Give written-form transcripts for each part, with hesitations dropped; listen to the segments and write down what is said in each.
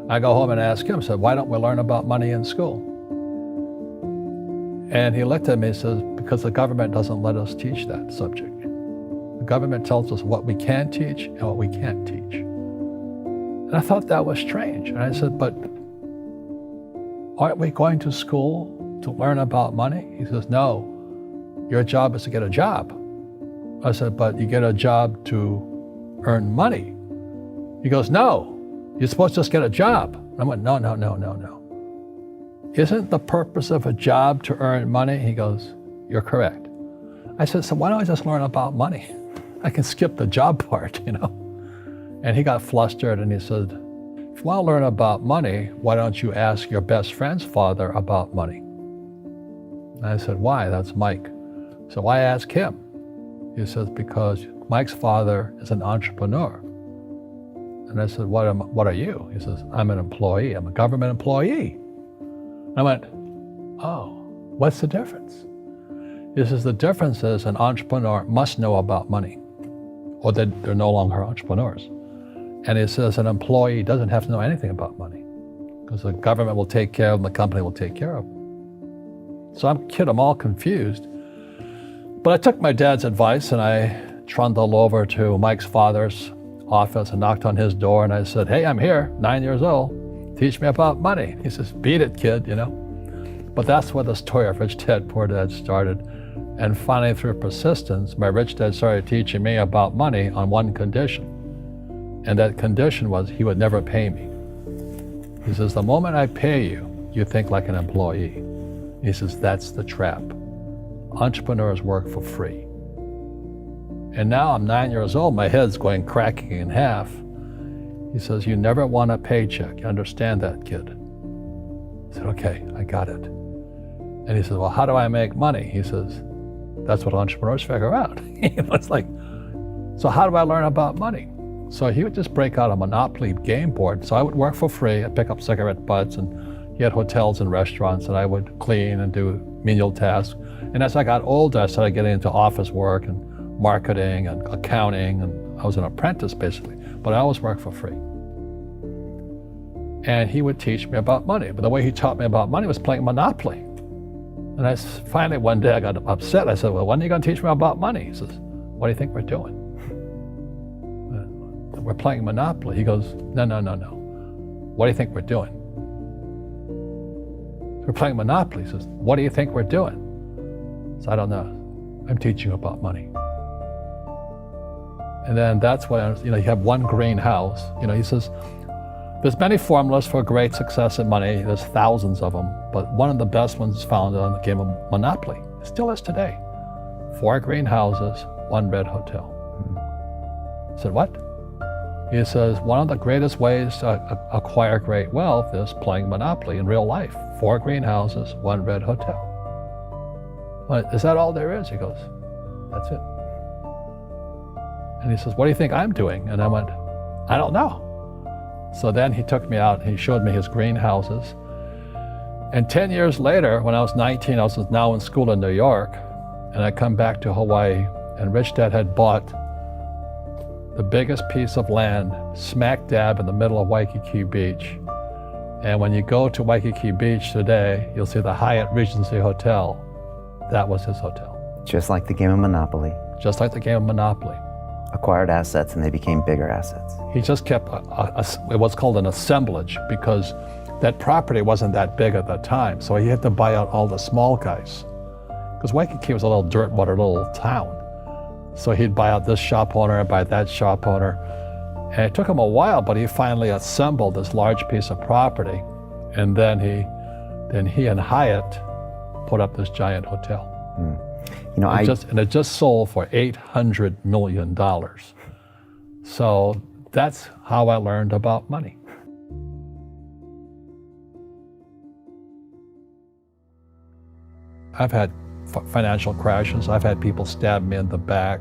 I go home and ask him, I said, why don't we learn about money in school? And he looked at me and says, because the government doesn't let us teach that subject. The government tells us what we can teach and what we can't teach. And I thought that was strange. And I said, but aren't we going to school to learn about money? He says, no, your job is to get a job. I said, but you get a job to earn money. He goes, no, you're supposed to just get a job. And I went, no. Isn't the purpose of a job to earn money? He goes, you're correct. I said, so why don't I just learn about money? I can skip the job part, And he got flustered and he said, if you want to learn about money, why don't you ask your best friend's father about money? And I said, why? That's Mike. So I asked him. He says, because Mike's father is an entrepreneur. And I said, what are you? He says, I'm an employee. I'm a government employee. I went, oh, what's the difference? He says, the difference is an entrepreneur must know about money, or they're no longer entrepreneurs. And he says an employee doesn't have to know anything about money, because the government will take care of them, the company will take care of them. So I'm all confused. But I took my dad's advice and I trundled over to Mike's father's office and knocked on his door and I said, hey, I'm here, 9 years old. Teach me about money. He says, beat it, kid, But that's where the story of Rich Dad, Poor Dad started. And finally, through persistence, my rich dad started teaching me about money on one condition. And that condition was he would never pay me. He says, the moment I pay you, you think like an employee. He says, that's the trap. Entrepreneurs work for free. And now I'm 9 years old, my head's going cracking in half. He says, you never want a paycheck. You understand that, kid? I said, okay, I got it. And he says, well, how do I make money? He says, that's what entrepreneurs figure out. It's like, so how do I learn about money? So he would just break out a Monopoly game board. So I would work for free. I'd pick up cigarette butts, and he had hotels and restaurants, and I would clean and do menial tasks. And as I got older, I started getting into office work and marketing and accounting, and I was an apprentice basically, but I always worked for free. And he would teach me about money, but the way he taught me about money was playing Monopoly. And finally one day I got upset. I said, well, when are you going to teach me about money? He says, what do you think we're doing? We're playing Monopoly. He goes, no. What do you think we're doing? We're playing Monopoly. He says, what do you think we're doing? So I don't know. I'm teaching you about money. And then that's when, you have one greenhouse. He says, there's many formulas for great success in money. There's thousands of them, but one of the best ones is found on the game of Monopoly. It still is today. 4 greenhouses, 1 red hotel. I said, what? He says, one of the greatest ways to acquire great wealth is playing Monopoly in real life. 4 greenhouses, 1 red hotel. Well, is that all there is? He goes, that's it. And he says, what do you think I'm doing? And I went, I don't know. So then he took me out and he showed me his greenhouses. And 10 years later, when I was 19, I was now in school in New York, and I come back to Hawaii, and Rich Dad had bought the biggest piece of land smack dab in the middle of Waikiki Beach. And when you go to Waikiki Beach today, you'll see the Hyatt Regency Hotel. That was his hotel. Just like the game of Monopoly. Just like the game of Monopoly. Acquired assets and they became bigger assets. He just kept what's called an assemblage, because that property wasn't that big at that time. So he had to buy out all the small guys. Because Waikiki was a little dirt water little town. So he'd buy out this shop owner and buy that shop owner. And it took him a while, but he finally assembled this large piece of property. And then he and Hyatt put up this giant hotel. And it just sold for $800 million. So that's how I learned about money. I've had financial crashes. I've had people stab me in the back,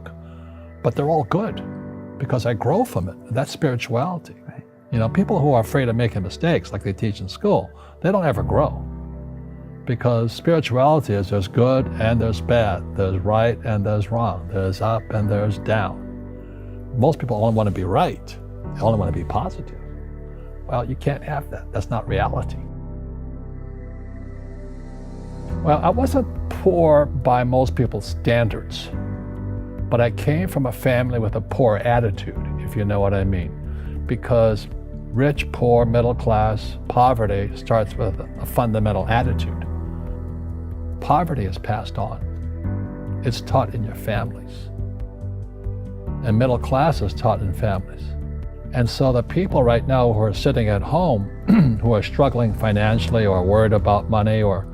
but they're all good because I grow from it. That's spirituality. Right. People who are afraid of making mistakes, like they teach in school, they don't ever grow. Because spirituality is there's good and there's bad, there's right and there's wrong, there's up and there's down. Most people only want to be right, they only want to be positive. Well, you can't have that. That's not reality. Well, I wasn't poor by most people's standards, but I came from a family with a poor attitude, if you know what I mean. Because rich, poor, middle class, poverty starts with a fundamental attitude. Poverty is passed on. It's taught in your families. And middle class is taught in families. And so the people right now who are sitting at home, who are struggling financially or worried about money or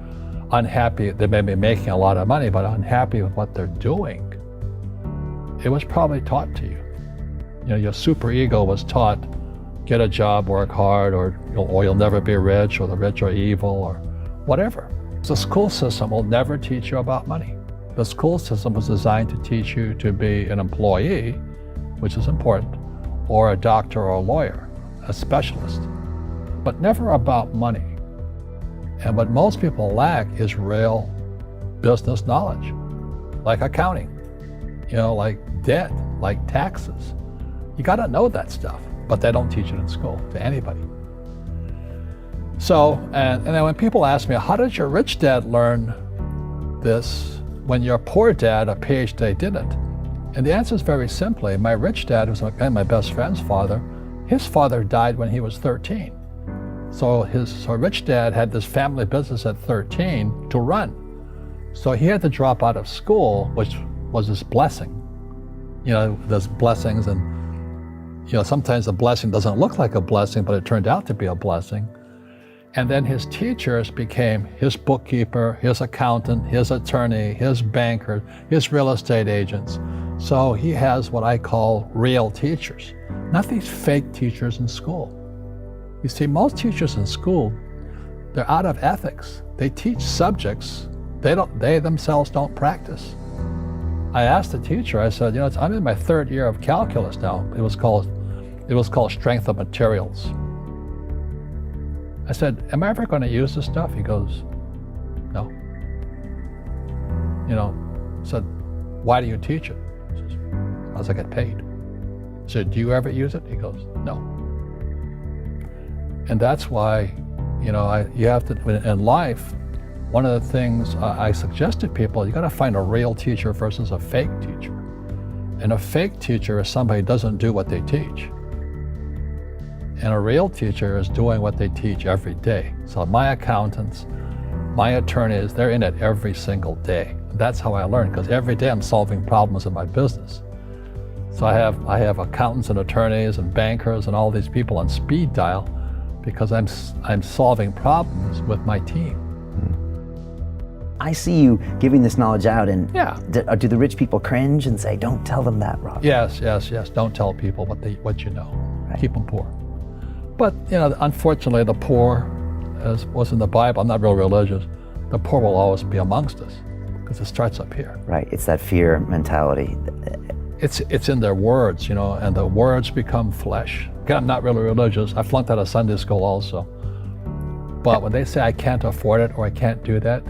unhappy, they may be making a lot of money, but unhappy with what they're doing, it was probably taught to you. You know, your superego was taught, get a job, work hard, or you'll never be rich, or the rich are evil, or whatever. The school system will never teach you about money. The school system was designed to teach you to be an employee, which is important, or a doctor or a lawyer, a specialist, but never about money. And what most people lack is real business knowledge, like accounting, like debt, like taxes. You got to know that stuff, but they don't teach it in school to anybody. So, and then when people ask me, how did your rich dad learn this when your poor dad, a PhD, didn't? And the answer is very simply, my rich dad, who's my best friend's father, his father died when he was 13. So his rich dad had this family business at 13 to run. So he had to drop out of school, which was his blessing. There's blessings, and sometimes a blessing doesn't look like a blessing, but it turned out to be a blessing. And then his teachers became his bookkeeper, his accountant, his attorney, his banker, his real estate agents. So he has what I call real teachers, not these fake teachers in school. You see, most teachers in school, they're out of ethics. They teach subjects they themselves don't practice. I asked the teacher, I said, I'm in my third year of calculus now. It was called strength of materials. I said, am I ever going to use this stuff? He goes, no. I said, why do you teach it? He says, because I get paid. I said, do you ever use it? He goes, no. And that's why, you have to, in life, one of the things I suggest to people, you got to find a real teacher versus a fake teacher. And a fake teacher is somebody who doesn't do what they teach. And a real teacher is doing what they teach every day. So my accountants, my attorneys, they're in it every single day. That's how I learn, because every day I'm solving problems in my business. So I have accountants and attorneys and bankers and all these people on speed dial because I'm solving problems with my team. I see you giving this knowledge out, and yeah. Do the rich people cringe and say, don't tell them that, Rob? Yes. Don't tell people what you know. Right. Keep them poor. But, unfortunately, the poor, as was in the Bible, I'm not real religious, the poor will always be amongst us because it starts up here. Right, it's that fear mentality. It's in their words, and the words become flesh. Again, I'm not really religious. I flunked out of Sunday school also. But when they say I can't afford it or I can't do that,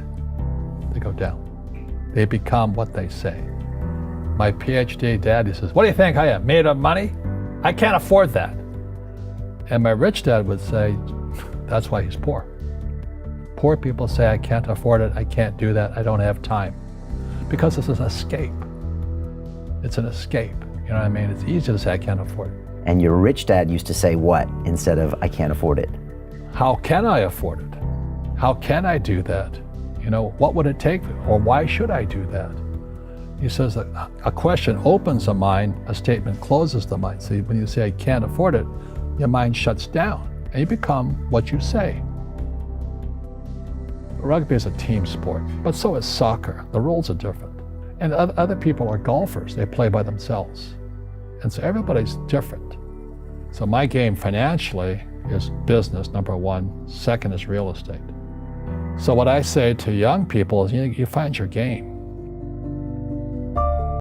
they go down. They become what they say. My PhD daddy says, what do you think I am, made of money? I can't afford that. And my rich dad would say, that's why he's poor. Poor people say, I can't afford it, I can't do that, I don't have time. Because it's an escape. It's an escape, you know what I mean? It's easy to say, I can't afford it. And your rich dad used to say what instead of, I can't afford it? How can I afford it? How can I do that? What would it take, or why should I do that? He says that a question opens the mind, a statement closes the mind. So when you say, I can't afford it, your mind shuts down, and you become what you say. Rugby is a team sport, but so is soccer. The rules are different. And other people are golfers. They play by themselves. And so everybody's different. So my game financially is business, number one. Second is real estate. So what I say to young people is, you find your game.